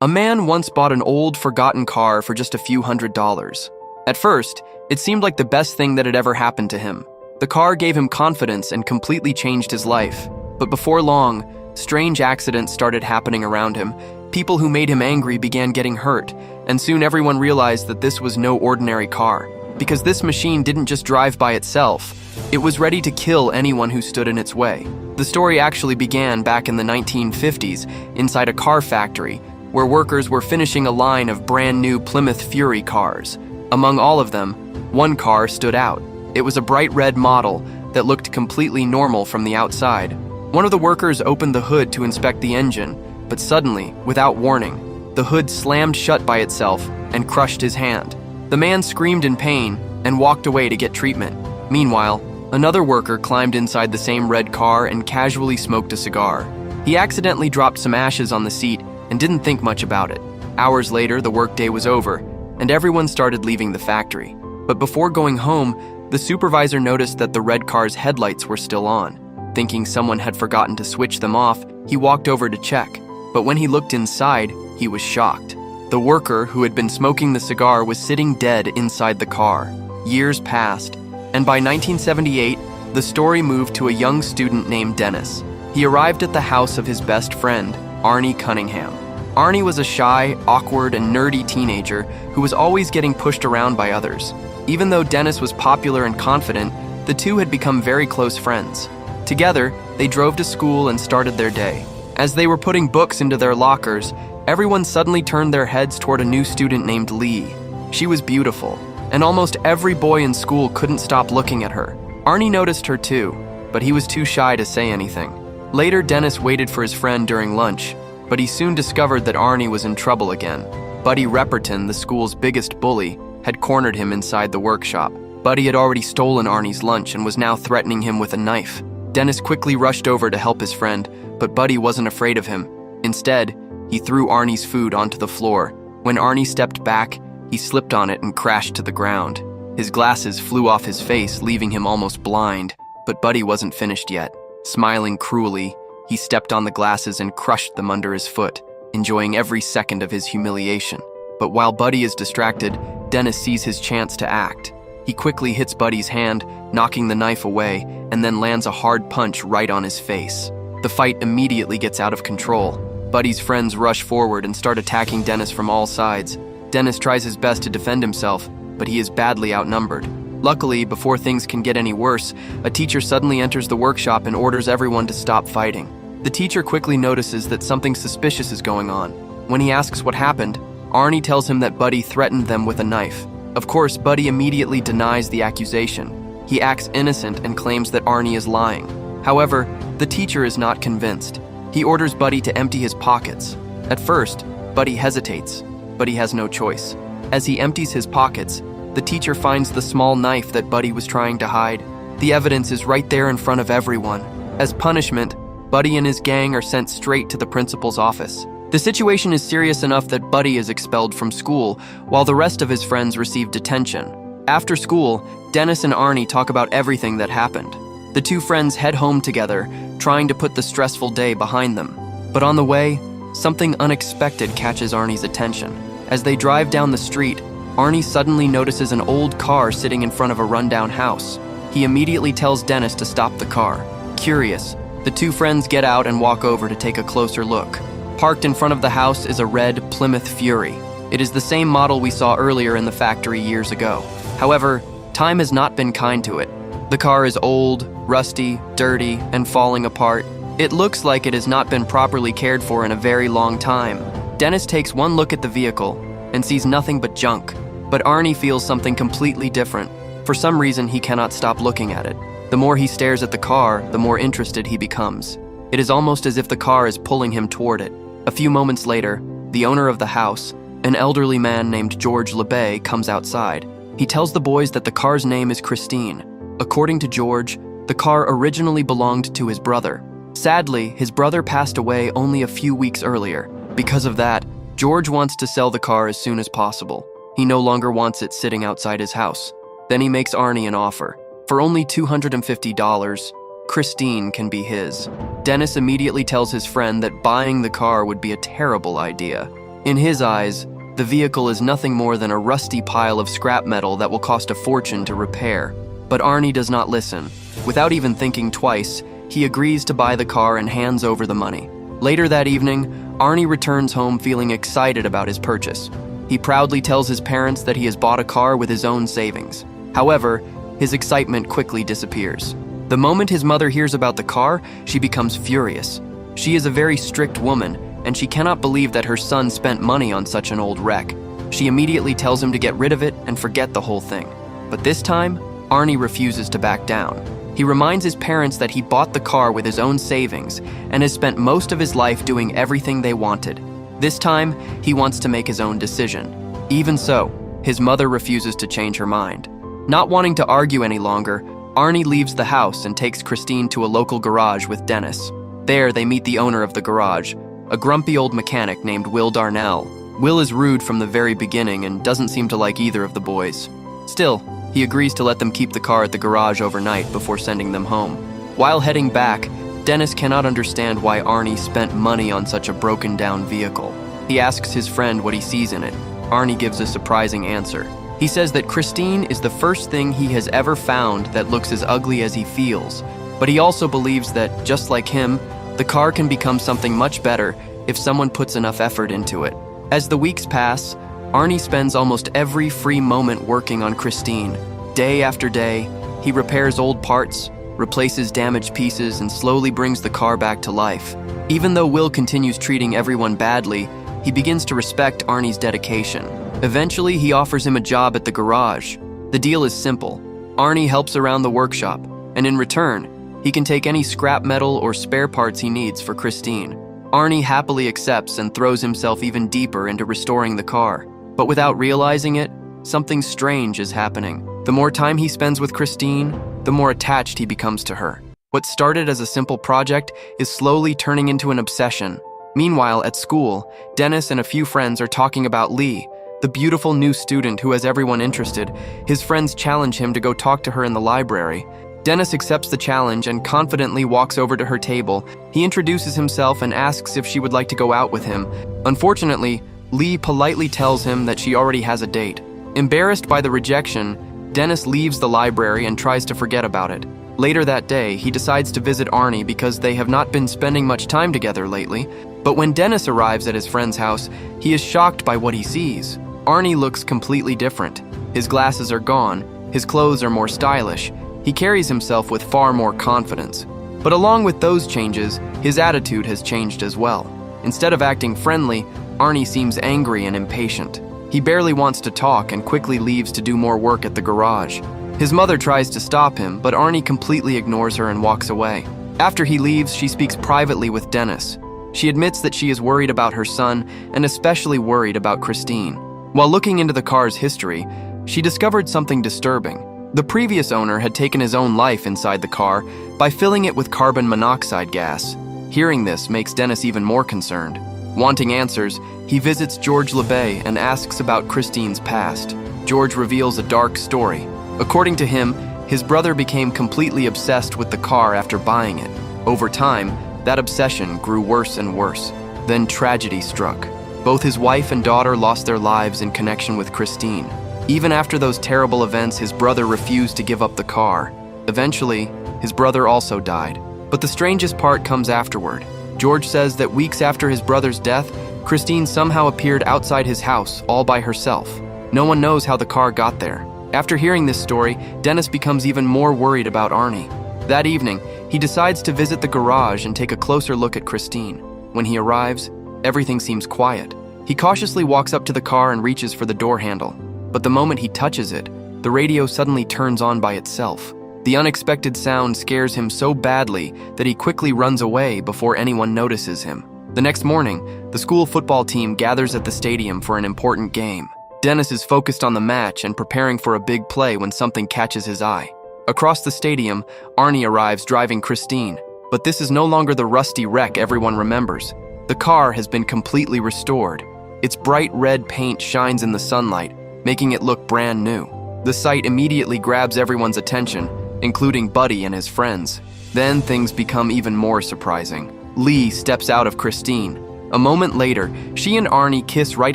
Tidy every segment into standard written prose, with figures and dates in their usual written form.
A man once bought an old, forgotten car for just a few $100s. At first, it seemed like the best thing that had ever happened to him. The car gave him confidence and completely changed his life. But before long, strange accidents started happening around him. People who made him angry began getting hurt, and soon everyone realized that this was no ordinary car. Because this machine didn't just drive by itself, it was ready to kill anyone who stood in its way. The story actually began back in the 1950s inside a car factory where workers were finishing a line of brand new Plymouth Fury cars. Among all of them, one car stood out. It was a bright red model that looked completely normal from the outside. One of the workers opened the hood to inspect the engine, but suddenly, without warning, the hood slammed shut by itself and crushed his hand. The man screamed in pain and walked away to get treatment. Meanwhile, another worker climbed inside the same red car and casually smoked a cigar. He accidentally dropped some ashes on the seat and didn't think much about it. Hours later, the workday was over, and everyone started leaving the factory. But before going home, the supervisor noticed that the red car's headlights were still on. Thinking someone had forgotten to switch them off, he walked over to check. But when he looked inside, he was shocked. The worker who had been smoking the cigar was sitting dead inside the car. Years passed, and by 1978, the story moved to a young student named Dennis. He arrived at the house of his best friend, Arnie Cunningham. Arnie was a shy, awkward, and nerdy teenager who was always getting pushed around by others. Even though Dennis was popular and confident, the two had become very close friends. Together, they drove to school and started their day. As they were putting books into their lockers, everyone suddenly turned their heads toward a new student named Lee. She was beautiful, and almost every boy in school couldn't stop looking at her. Arnie noticed her too, but he was too shy to say anything. Later, Dennis waited for his friend during lunch, but he soon discovered that Arnie was in trouble again. Buddy Repperton, the school's biggest bully, had cornered him inside the workshop. Buddy had already stolen Arnie's lunch and was now threatening him with a knife. Dennis quickly rushed over to help his friend, but Buddy wasn't afraid of him. Instead, he threw Arnie's food onto the floor. When Arnie stepped back, he slipped on it and crashed to the ground. His glasses flew off his face, leaving him almost blind. But Buddy wasn't finished yet. Smiling cruelly, he stepped on the glasses and crushed them under his foot, enjoying every second of his humiliation. But while Buddy is distracted, Dennis sees his chance to act. He quickly hits Buddy's hand, knocking the knife away, and then lands a hard punch right on his face. The fight immediately gets out of control. Buddy's friends rush forward and start attacking Dennis from all sides. Dennis tries his best to defend himself, but he is badly outnumbered. Luckily, before things can get any worse, a teacher suddenly enters the workshop and orders everyone to stop fighting. The teacher quickly notices that something suspicious is going on. When he asks what happened, Arnie tells him that Buddy threatened them with a knife. Of course, Buddy immediately denies the accusation. He acts innocent and claims that Arnie is lying. However, the teacher is not convinced. He orders Buddy to empty his pockets. At first, Buddy hesitates, but he has no choice. As he empties his pockets, the teacher finds the small knife that Buddy was trying to hide. The evidence is right there in front of everyone. As punishment, Buddy and his gang are sent straight to the principal's office. The situation is serious enough that Buddy is expelled from school, while the rest of his friends receive detention. After school, Dennis and Arnie talk about everything that happened. The two friends head home together, trying to put the stressful day behind them. But on the way, something unexpected catches Arnie's attention. As they drive down the street, Arnie suddenly notices an old car sitting in front of a rundown house. He immediately tells Dennis to stop the car. Curious, the two friends get out and walk over to take a closer look. Parked in front of the house is a red Plymouth Fury. It is the same model we saw earlier in the factory years ago. However, time has not been kind to it. The car is old, rusty, dirty, and falling apart. It looks like it has not been properly cared for in a very long time. Dennis takes one look at the vehicle and sees nothing but junk. But Arnie feels something completely different. For some reason, he cannot stop looking at it. The more he stares at the car, the more interested he becomes. It is almost as if the car is pulling him toward it. A few moments later, the owner of the house, an elderly man named George LeBay, comes outside. He tells the boys that the car's name is Christine. According to George, the car originally belonged to his brother. Sadly, his brother passed away only a few weeks earlier. Because of that, George wants to sell the car as soon as possible. He no longer wants it sitting outside his house. Then he makes Arnie an offer. For only $250, Christine can be his. Dennis immediately tells his friend that buying the car would be a terrible idea. In his eyes, the vehicle is nothing more than a rusty pile of scrap metal that will cost a fortune to repair. But Arnie does not listen. Without even thinking twice, he agrees to buy the car and hands over the money. Later that evening, Arnie returns home feeling excited about his purchase. He proudly tells his parents that he has bought a car with his own savings. However, his excitement quickly disappears. The moment his mother hears about the car, she becomes furious. She is a very strict woman, and she cannot believe that her son spent money on such an old wreck. She immediately tells him to get rid of it and forget the whole thing. But this time, Arnie refuses to back down. He reminds his parents that he bought the car with his own savings and has spent most of his life doing everything they wanted. This time, he wants to make his own decision. Even so, his mother refuses to change her mind. Not wanting to argue any longer, Arnie leaves the house and takes Christine to a local garage with Dennis. There, they meet the owner of the garage, a grumpy old mechanic named Will Darnell. Will is rude from the very beginning and doesn't seem to like either of the boys. Still, he agrees to let them keep the car at the garage overnight before sending them home. While heading back, Dennis cannot understand why Arnie spent money on such a broken-down vehicle. He asks his friend what he sees in it. Arnie gives a surprising answer. He says that Christine is the first thing he has ever found that looks as ugly as he feels, but he also believes that, just like him, the car can become something much better if someone puts enough effort into it. As the weeks pass, Arnie spends almost every free moment working on Christine. Day after day, he repairs old parts, replaces damaged pieces, and slowly brings the car back to life. Even though Will continues treating everyone badly, he begins to respect Arnie's dedication. Eventually, he offers him a job at the garage. The deal is simple. Arnie helps around the workshop, and in return, he can take any scrap metal or spare parts he needs for Christine. Arnie happily accepts and throws himself even deeper into restoring the car. But without realizing it, something strange is happening. The more time he spends with Christine, the more attached he becomes to her. What started as a simple project is slowly turning into an obsession. Meanwhile, at school, Dennis and a few friends are talking about Lee, the beautiful new student who has everyone interested. His friends challenge him to go talk to her in the library. Dennis accepts the challenge and confidently walks over to her table. He introduces himself and asks if she would like to go out with him. Unfortunately, Lee politely tells him that she already has a date. Embarrassed by the rejection, Dennis leaves the library and tries to forget about it. Later that day, he decides to visit Arnie because they have not been spending much time together lately. But when Dennis arrives at his friend's house, he is shocked by what he sees. Arnie looks completely different. His glasses are gone, his clothes are more stylish. He carries himself with far more confidence. But along with those changes, his attitude has changed as well. Instead of acting friendly, Arnie seems angry and impatient. He barely wants to talk and quickly leaves to do more work at the garage. His mother tries to stop him, but Arnie completely ignores her and walks away. After he leaves, she speaks privately with Dennis. She admits that she is worried about her son and especially worried about Christine. While looking into the car's history, she discovered something disturbing. The previous owner had taken his own life inside the car by filling it with carbon monoxide gas. Hearing this makes Dennis even more concerned. Wanting answers, he visits George LeBay and asks about Christine's past. George reveals a dark story. According to him, his brother became completely obsessed with the car after buying it. Over time, that obsession grew worse and worse. Then tragedy struck. Both his wife and daughter lost their lives in connection with Christine. Even after those terrible events, his brother refused to give up the car. Eventually, his brother also died. But the strangest part comes afterward. George says that weeks after his brother's death, Christine somehow appeared outside his house, all by herself. No one knows how the car got there. After hearing this story, Dennis becomes even more worried about Arnie. That evening, he decides to visit the garage and take a closer look at Christine. When he arrives, everything seems quiet. He cautiously walks up to the car and reaches for the door handle. But the moment he touches it, the radio suddenly turns on by itself. The unexpected sound scares him so badly that he quickly runs away before anyone notices him. The next morning, the school football team gathers at the stadium for an important game. Dennis is focused on the match and preparing for a big play when something catches his eye. Across the stadium, Arnie arrives driving Christine, but this is no longer the rusty wreck everyone remembers. The car has been completely restored. Its bright red paint shines in the sunlight, making it look brand new. The sight immediately grabs everyone's attention, including Buddy and his friends. Then things become even more surprising. Lee steps out of Christine. A moment later, she and Arnie kiss right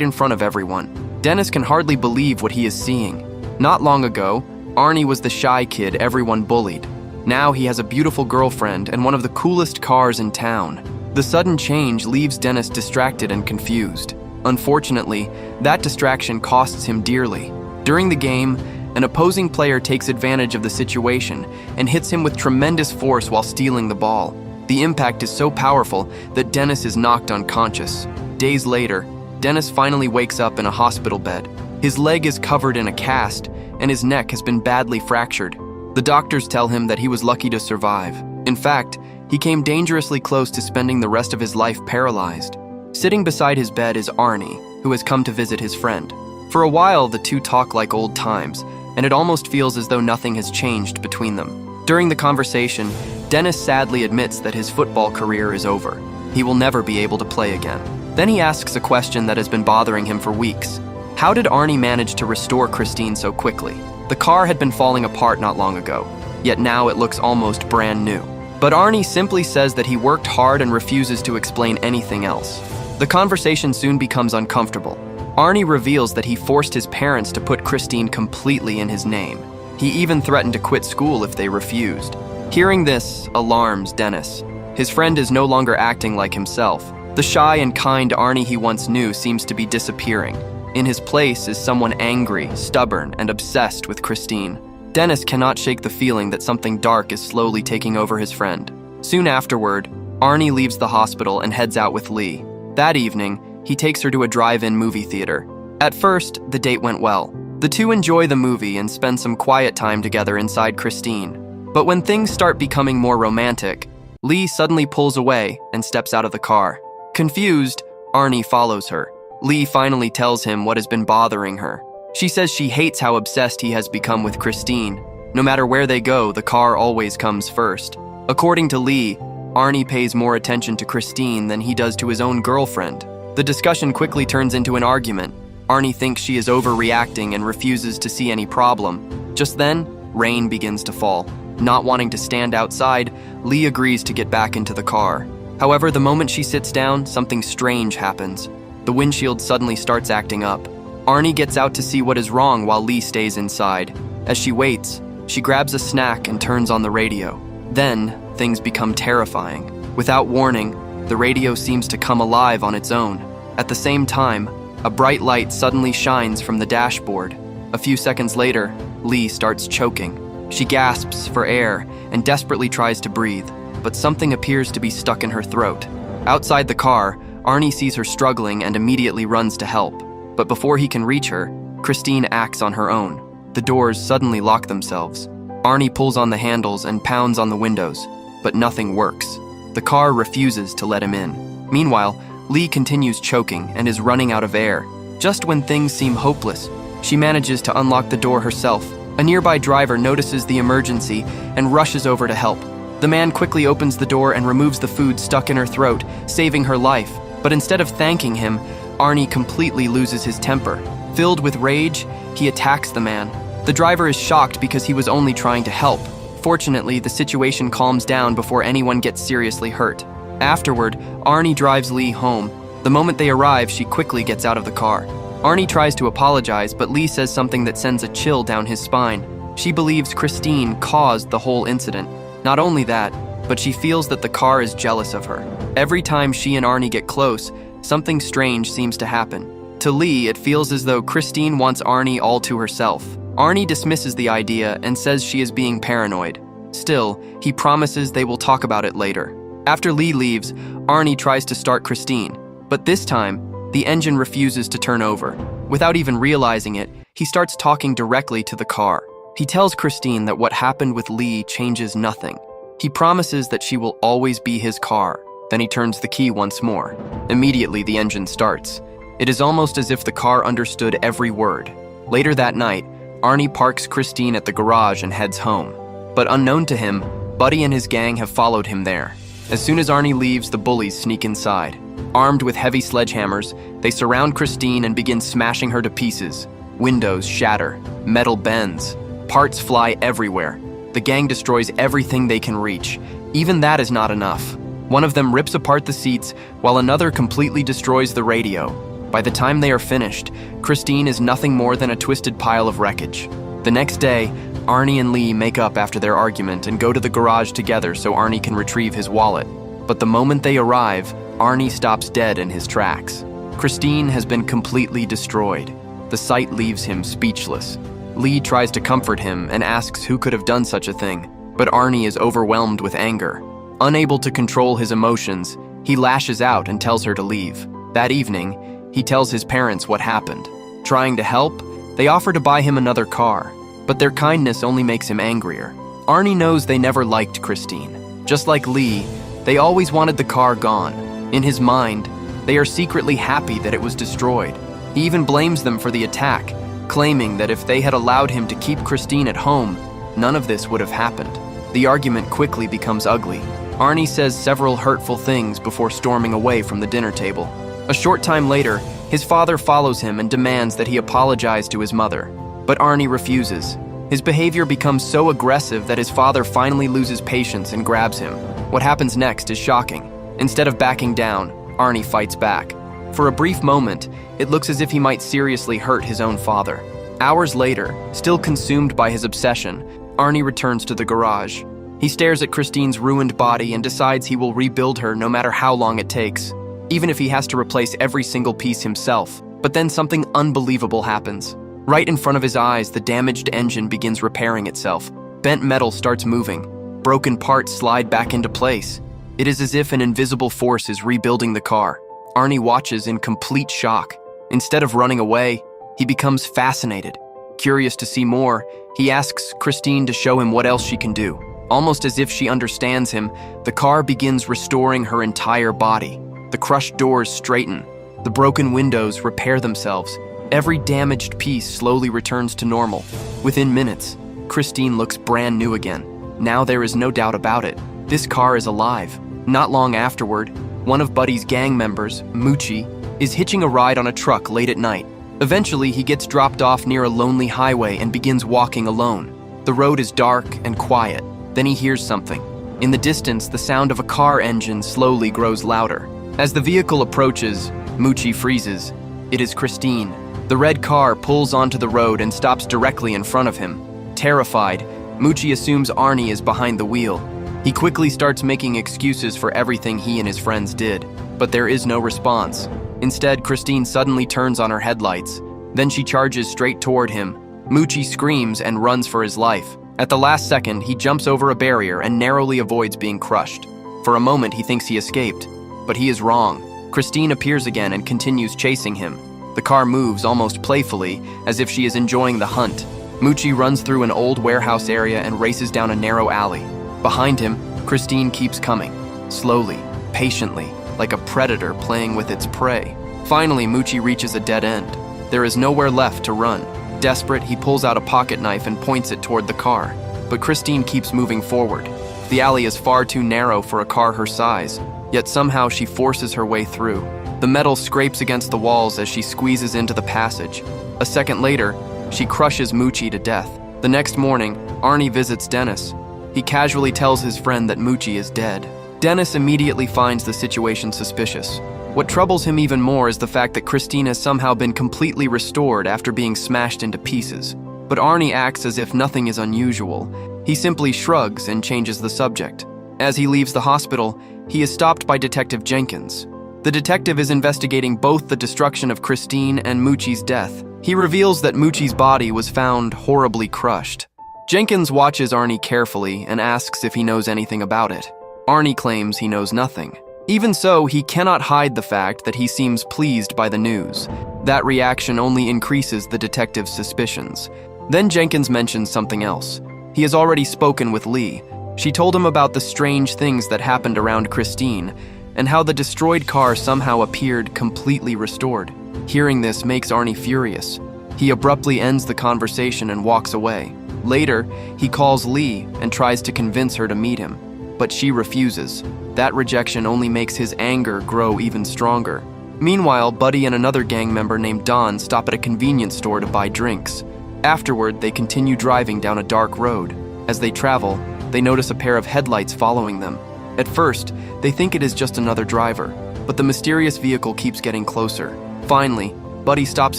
in front of everyone. Dennis can hardly believe what he is seeing. Not long ago, Arnie was the shy kid everyone bullied. Now he has a beautiful girlfriend and one of the coolest cars in town. The sudden change leaves Dennis distracted and confused. Unfortunately, that distraction costs him dearly. During the game, an opposing player takes advantage of the situation and hits him with tremendous force while stealing the ball. The impact is so powerful that Dennis is knocked unconscious. Days later, Dennis finally wakes up in a hospital bed. His leg is covered in a cast, and his neck has been badly fractured. The doctors tell him that he was lucky to survive. In fact, he came dangerously close to spending the rest of his life paralyzed. Sitting beside his bed is Arnie, who has come to visit his friend. For a while, the two talk like old times, and it almost feels as though nothing has changed between them. During the conversation, Dennis sadly admits that his football career is over. He will never be able to play again. Then he asks a question that has been bothering him for weeks. How did Arnie manage to restore Christine so quickly? The car had been falling apart not long ago, yet now it looks almost brand new. But Arnie simply says that he worked hard and refuses to explain anything else. The conversation soon becomes uncomfortable. Arnie reveals that he forced his parents to put Christine completely in his name. He even threatened to quit school if they refused. Hearing this alarms Dennis. His friend is no longer acting like himself. The shy and kind Arnie he once knew seems to be disappearing. In his place is someone angry, stubborn, and obsessed with Christine. Dennis cannot shake the feeling that something dark is slowly taking over his friend. Soon afterward, Arnie leaves the hospital and heads out with Lee. That evening, he takes her to a drive-in movie theater. At first, the date went well. The two enjoy the movie and spend some quiet time together inside Christine. But when things start becoming more romantic, Lee suddenly pulls away and steps out of the car. Confused, Arnie follows her. Lee finally tells him what has been bothering her. She says she hates how obsessed he has become with Christine. No matter where they go, the car always comes first. According to Lee, Arnie pays more attention to Christine than he does to his own girlfriend. The discussion quickly turns into an argument. Arnie thinks she is overreacting and refuses to see any problem. Just then, rain begins to fall. Not wanting to stand outside, Lee agrees to get back into the car. However, the moment she sits down, something strange happens. The windshield suddenly starts acting up. Arnie gets out to see what is wrong while Lee stays inside. As she waits, she grabs a snack and turns on the radio. Then, things become terrifying. Without warning, the radio seems to come alive on its own. At the same time, a bright light suddenly shines from the dashboard. A few seconds later, Lee starts choking. She gasps for air and desperately tries to breathe, but something appears to be stuck in her throat. Outside the car, Arnie sees her struggling and immediately runs to help. But before he can reach her, Christine acts on her own. The doors suddenly lock themselves. Arnie pulls on the handles and pounds on the windows, but nothing works. The car refuses to let him in. Meanwhile, Lee continues choking and is running out of air. Just when things seem hopeless, she manages to unlock the door herself. A nearby driver notices the emergency and rushes over to help. The man quickly opens the door and removes the food stuck in her throat, saving her life. But instead of thanking him, Arnie completely loses his temper. Filled with rage, he attacks the man. The driver is shocked because he was only trying to help. Fortunately, the situation calms down before anyone gets seriously hurt. Afterward, Arnie drives Lee home. The moment they arrive, she quickly gets out of the car. Arnie tries to apologize, but Lee says something that sends a chill down his spine. She believes Christine caused the whole incident. Not only that, but she feels that the car is jealous of her. Every time she and Arnie get close, something strange seems to happen. To Lee, it feels as though Christine wants Arnie all to herself. Arnie dismisses the idea and says she is being paranoid. Still, he promises they will talk about it later. After Lee leaves, Arnie tries to start Christine, but this time, the engine refuses to turn over. Without even realizing it, he starts talking directly to the car. He tells Christine that what happened with Lee changes nothing. He promises that she will always be his car. Then he turns the key once more. Immediately, the engine starts. It is almost as if the car understood every word. Later that night, Arnie parks Christine at the garage and heads home. But unknown to him, Buddy and his gang have followed him there. As soon as Arnie leaves, the bullies sneak inside. Armed with heavy sledgehammers, they surround Christine and begin smashing her to pieces. Windows shatter, metal bends, parts fly everywhere. The gang destroys everything they can reach. Even that is not enough. One of them rips apart the seats, while another completely destroys the radio. By the time they are finished, Christine is nothing more than a twisted pile of wreckage. The next day, Arnie and Lee make up after their argument and go to the garage together so Arnie can retrieve his wallet. But the moment they arrive, Arnie stops dead in his tracks. Christine has been completely destroyed. The sight leaves him speechless. Lee tries to comfort him and asks who could have done such a thing, but Arnie is overwhelmed with anger. Unable to control his emotions, he lashes out and tells her to leave. That evening, he tells his parents what happened. Trying to help, they offer to buy him another car, but their kindness only makes him angrier. Arnie knows they never liked Christine. Just like Lee, they always wanted the car gone. In his mind, they are secretly happy that it was destroyed. He even blames them for the attack, claiming that if they had allowed him to keep Christine at home, none of this would have happened. The argument quickly becomes ugly. Arnie says several hurtful things before storming away from the dinner table. A short time later, his father follows him and demands that he apologize to his mother. But Arnie refuses. His behavior becomes so aggressive that his father finally loses patience and grabs him. What happens next is shocking. Instead of backing down, Arnie fights back. For a brief moment, it looks as if he might seriously hurt his own father. Hours later, still consumed by his obsession, Arnie returns to the garage. He stares at Christine's ruined body and decides he will rebuild her no matter how long it takes, even if he has to replace every single piece himself. But then something unbelievable happens. Right in front of his eyes, the damaged engine begins repairing itself. Bent metal starts moving. Broken parts slide back into place. It is as if an invisible force is rebuilding the car. Arnie watches in complete shock. Instead of running away, he becomes fascinated. Curious to see more, he asks Christine to show him what else she can do. Almost as if she understands him, the car begins restoring her entire body. The crushed doors straighten. The broken windows repair themselves. Every damaged piece slowly returns to normal. Within minutes, Christine looks brand new again. Now there is no doubt about it. This car is alive. Not long afterward, one of Buddy's gang members, Moochie, is hitching a ride on a truck late at night. Eventually, he gets dropped off near a lonely highway and begins walking alone. The road is dark and quiet. Then he hears something. In the distance, the sound of a car engine slowly grows louder. As the vehicle approaches, Moochie freezes. It is Christine. The red car pulls onto the road and stops directly in front of him. Terrified, Moochie assumes Arnie is behind the wheel. He quickly starts making excuses for everything he and his friends did, but there is no response. Instead, Christine suddenly turns on her headlights. Then she charges straight toward him. Moochie screams and runs for his life. At the last second, he jumps over a barrier and narrowly avoids being crushed. For a moment, he thinks he escaped, but he is wrong. Christine appears again and continues chasing him. The car moves almost playfully, as if she is enjoying the hunt. Moochie runs through an old warehouse area and races down a narrow alley. Behind him, Christine keeps coming, slowly, patiently, like a predator playing with its prey. Finally, Moochie reaches a dead end. There is nowhere left to run. Desperate, he pulls out a pocket knife and points it toward the car. But Christine keeps moving forward. The alley is far too narrow for a car her size, yet somehow she forces her way through. The metal scrapes against the walls as she squeezes into the passage. A second later, she crushes Moochie to death. The next morning, Arnie visits Dennis. He casually tells his friend that Moochie is dead. Dennis immediately finds the situation suspicious. What troubles him even more is the fact that Christine has somehow been completely restored after being smashed into pieces. But Arnie acts as if nothing is unusual. He simply shrugs and changes the subject. As he leaves the hospital, he is stopped by Detective Jenkins. The detective is investigating both the destruction of Christine and Moochie's death. He reveals that Moochie's body was found horribly crushed. Jenkins watches Arnie carefully and asks if he knows anything about it. Arnie claims he knows nothing. Even so, he cannot hide the fact that he seems pleased by the news. That reaction only increases the detective's suspicions. Then Jenkins mentions something else. He has already spoken with Lee. She told him about the strange things that happened around Christine, and how the destroyed car somehow appeared completely restored. Hearing this makes Arnie furious. He abruptly ends the conversation and walks away. Later, he calls Lee and tries to convince her to meet him, but she refuses. That rejection only makes his anger grow even stronger. Meanwhile, Buddy and another gang member named Don stop at a convenience store to buy drinks. Afterward, they continue driving down a dark road. As they travel, they notice a pair of headlights following them. At first, they think it is just another driver, but the mysterious vehicle keeps getting closer. Finally, Buddy stops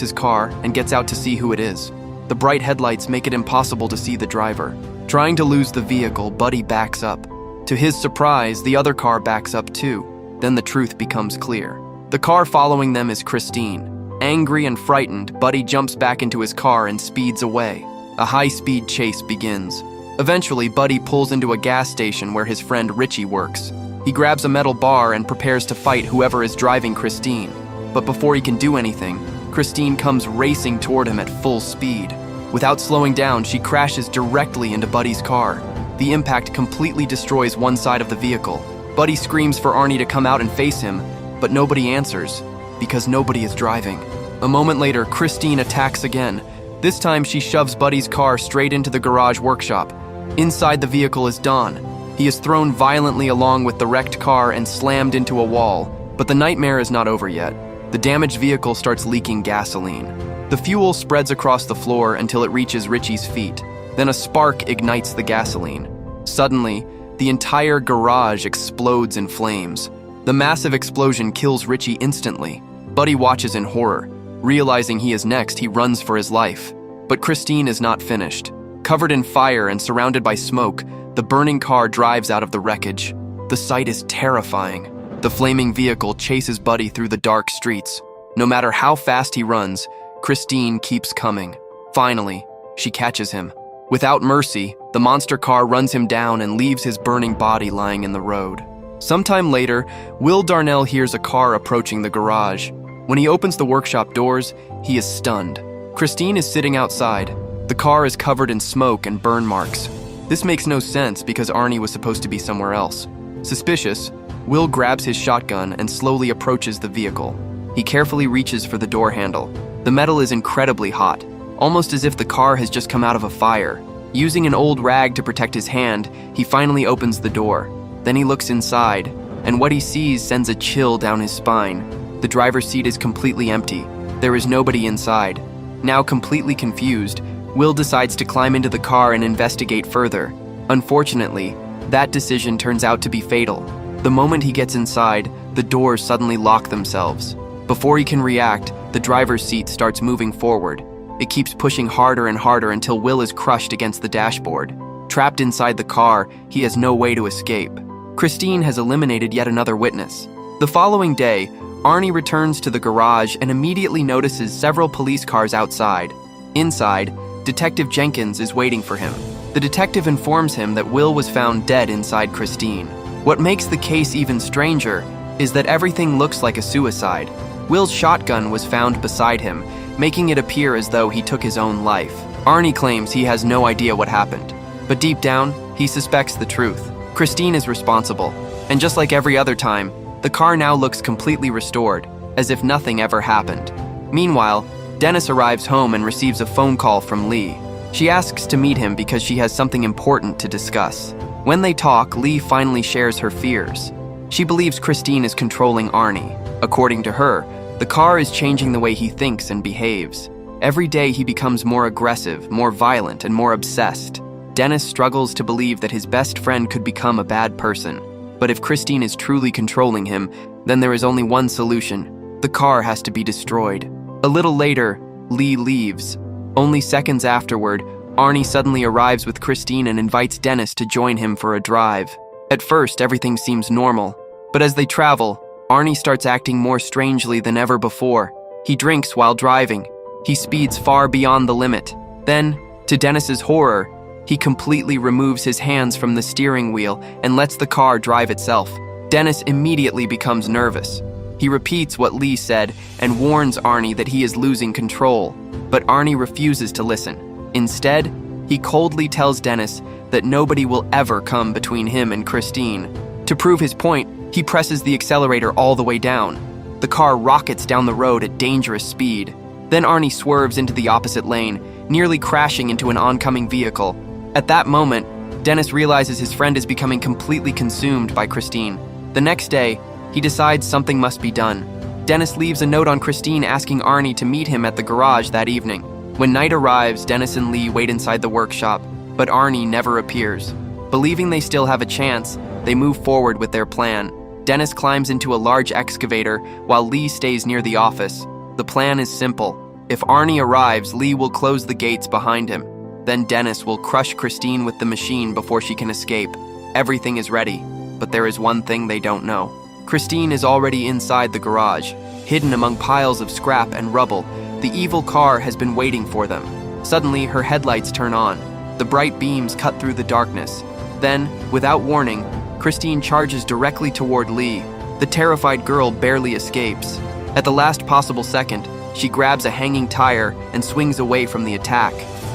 his car and gets out to see who it is. The bright headlights make it impossible to see the driver. Trying to lose the vehicle, Buddy backs up. To his surprise, the other car backs up too. Then the truth becomes clear. The car following them is Christine. Angry and frightened, Buddy jumps back into his car and speeds away. A high-speed chase begins. Eventually, Buddy pulls into a gas station where his friend Richie works. He grabs a metal bar and prepares to fight whoever is driving Christine. But before he can do anything, Christine comes racing toward him at full speed. Without slowing down, she crashes directly into Buddy's car. The impact completely destroys one side of the vehicle. Buddy screams for Arnie to come out and face him, but nobody answers, because nobody is driving. A moment later, Christine attacks again. This time, she shoves Buddy's car straight into the garage workshop. Inside the vehicle is Don. He is thrown violently along with the wrecked car and slammed into a wall. But the nightmare is not over yet. The damaged vehicle starts leaking gasoline. The fuel spreads across the floor until it reaches Richie's feet. Then a spark ignites the gasoline. Suddenly, the entire garage explodes in flames. The massive explosion kills Richie instantly. Buddy watches in horror. Realizing he is next, he runs for his life. But Christine is not finished. Covered in fire and surrounded by smoke, the burning car drives out of the wreckage. The sight is terrifying. The flaming vehicle chases Buddy through the dark streets. No matter how fast he runs, Christine keeps coming. Finally, she catches him. Without mercy, the monster car runs him down and leaves his burning body lying in the road. Sometime later, Will Darnell hears a car approaching the garage. When he opens the workshop doors, he is stunned. Christine is sitting outside. The car is covered in smoke and burn marks. This makes no sense because Arnie was supposed to be somewhere else. Suspicious, Will grabs his shotgun and slowly approaches the vehicle. He carefully reaches for the door handle. The metal is incredibly hot, almost as if the car has just come out of a fire. Using an old rag to protect his hand, he finally opens the door. Then he looks inside, and what he sees sends a chill down his spine. The driver's seat is completely empty. There is nobody inside. Now completely confused, Will decides to climb into the car and investigate further. Unfortunately, that decision turns out to be fatal. The moment he gets inside, the doors suddenly lock themselves. Before he can react, the driver's seat starts moving forward. It keeps pushing harder and harder until Will is crushed against the dashboard. Trapped inside the car, he has no way to escape. Christine has eliminated yet another witness. The following day, Arnie returns to the garage and immediately notices several police cars outside. Inside, Detective Jenkins is waiting for him. The detective informs him that Will was found dead inside Christine. What makes the case even stranger is that everything looks like a suicide. Will's shotgun was found beside him, making it appear as though he took his own life. Arnie claims he has no idea what happened, but deep down, he suspects the truth. Christine is responsible, and just like every other time, the car now looks completely restored, as if nothing ever happened. Meanwhile, Dennis arrives home and receives a phone call from Lee. She asks to meet him because she has something important to discuss. When they talk, Lee finally shares her fears. She believes Christine is controlling Arnie. According to her, the car is changing the way he thinks and behaves. Every day he becomes more aggressive, more violent, and more obsessed. Dennis struggles to believe that his best friend could become a bad person. But if Christine is truly controlling him, then there is only one solution. The car has to be destroyed. A little later, Lee leaves. Only seconds afterward, Arnie suddenly arrives with Christine and invites Dennis to join him for a drive. At first, everything seems normal, but as they travel, Arnie starts acting more strangely than ever before. He drinks while driving. He speeds far beyond the limit. Then, to Dennis's horror, he completely removes his hands from the steering wheel and lets the car drive itself. Dennis immediately becomes nervous. He repeats what Lee said and warns Arnie that he is losing control, but Arnie refuses to listen. Instead, he coldly tells Dennis that nobody will ever come between him and Christine. To prove his point, he presses the accelerator all the way down. The car rockets down the road at dangerous speed. Then Arnie swerves into the opposite lane, nearly crashing into an oncoming vehicle. At that moment, Dennis realizes his friend is becoming completely consumed by Christine. The next day, he decides something must be done. Dennis leaves a note on Christine asking Arnie to meet him at the garage that evening. When night arrives, Dennis and Lee wait inside the workshop, but Arnie never appears. Believing they still have a chance, They move forward with their plan. Dennis climbs into a large excavator while Lee stays near the office. The plan is simple. If Arnie arrives, Lee will close the gates behind him. Then Dennis will crush Christine with the machine before she can escape. Everything is ready, but there is one thing they don't know. Christine is already inside the garage, hidden among piles of scrap and rubble. The evil car has been waiting for them. Suddenly, her headlights turn on. The bright beams cut through the darkness. Then, without warning, Christine charges directly toward Lee. The terrified girl barely escapes. At the last possible second, she grabs a hanging tire and swings away from the attack.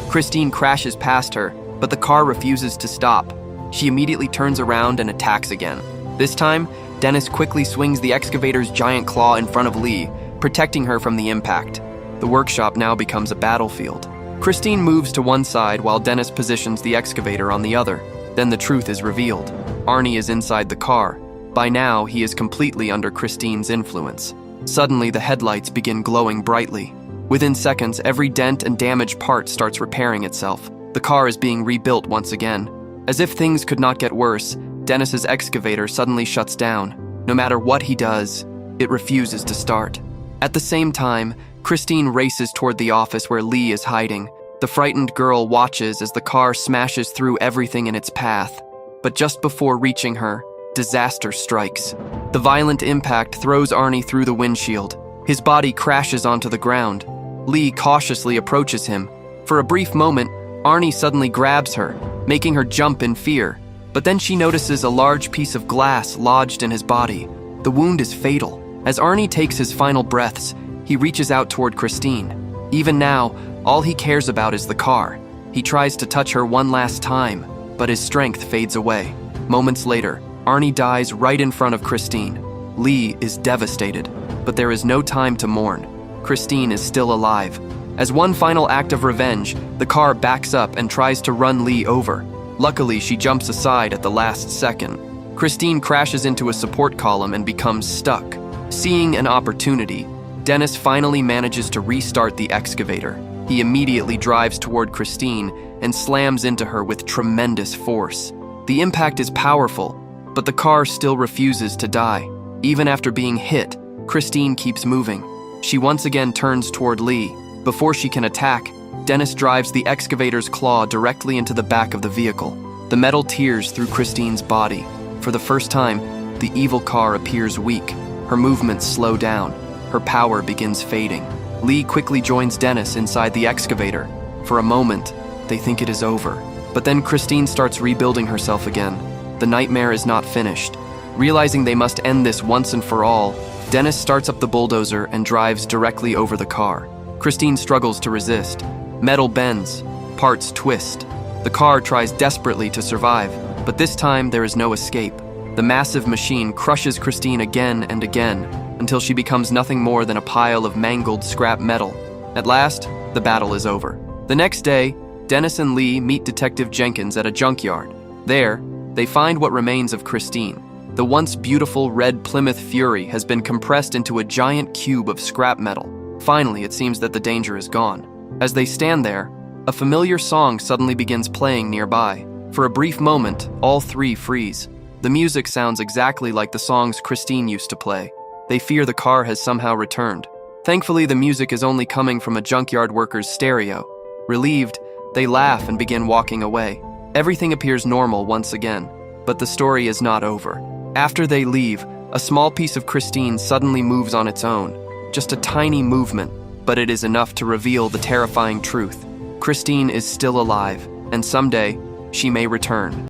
Christine crashes past her, but the car refuses to stop. She immediately turns around and attacks again. This time, Dennis quickly swings the excavator's giant claw in front of Lee, protecting her from the impact. The workshop now becomes a battlefield. Christine moves to one side while Dennis positions the excavator on the other. Then the truth is revealed. Arnie is inside the car. By now, he is completely under Christine's influence. Suddenly, the headlights begin glowing brightly. Within seconds, every dent and damaged part starts repairing itself. The car is being rebuilt once again. As if things could not get worse, Dennis's excavator suddenly shuts down. No matter what he does, it refuses to start. At the same time, Christine races toward the office where Lee is hiding. The frightened girl watches as the car smashes through everything in its path. But just before reaching her, disaster strikes. The violent impact throws Arnie through the windshield. His body crashes onto the ground. Lee cautiously approaches him. For a brief moment, Arnie suddenly grabs her, making her jump in fear. But then she notices a large piece of glass lodged in his body. The wound is fatal. As Arnie takes his final breaths, he reaches out toward Christine. Even now, all he cares about is the car. He tries to touch her one last time, but his strength fades away. Moments later, Arnie dies right in front of Christine. Lee is devastated, but there is no time to mourn. Christine is still alive. As one final act of revenge, the car backs up and tries to run Lee over. Luckily, she jumps aside at the last second. Christine crashes into a support column and becomes stuck. Seeing an opportunity, Dennis finally manages to restart the excavator. He immediately drives toward Christine and slams into her with tremendous force. The impact is powerful, but the car still refuses to die. Even after being hit, Christine keeps moving. She once again turns toward Lee. Before she can attack, Dennis drives the excavator's claw directly into the back of the vehicle. The metal tears through Christine's body. For the first time, the evil car appears weak. Her movements slow down. Her power begins fading. Lee quickly joins Dennis inside the excavator. For a moment, they think it is over. But then Christine starts rebuilding herself again. The nightmare is not finished. Realizing they must end this once and for all, Dennis starts up the bulldozer and drives directly over the car. Christine struggles to resist. Metal bends, parts twist. The car tries desperately to survive, but this time there is no escape. The massive machine crushes Christine again and again, until she becomes nothing more than a pile of mangled scrap metal. At last, the battle is over. The next day, Dennis and Lee meet Detective Jenkins at a junkyard. There, they find what remains of Christine. The once beautiful red Plymouth Fury has been compressed into a giant cube of scrap metal. Finally, it seems that the danger is gone. As they stand there, a familiar song suddenly begins playing nearby. For a brief moment, all three freeze. The music sounds exactly like the songs Christine used to play. They fear the car has somehow returned. Thankfully, the music is only coming from a junkyard worker's stereo. Relieved, they laugh and begin walking away. Everything appears normal once again, but the story is not over. After they leave, a small piece of Christine suddenly moves on its own. Just a tiny movement, but it is enough to reveal the terrifying truth. Christine is still alive, and someday, she may return.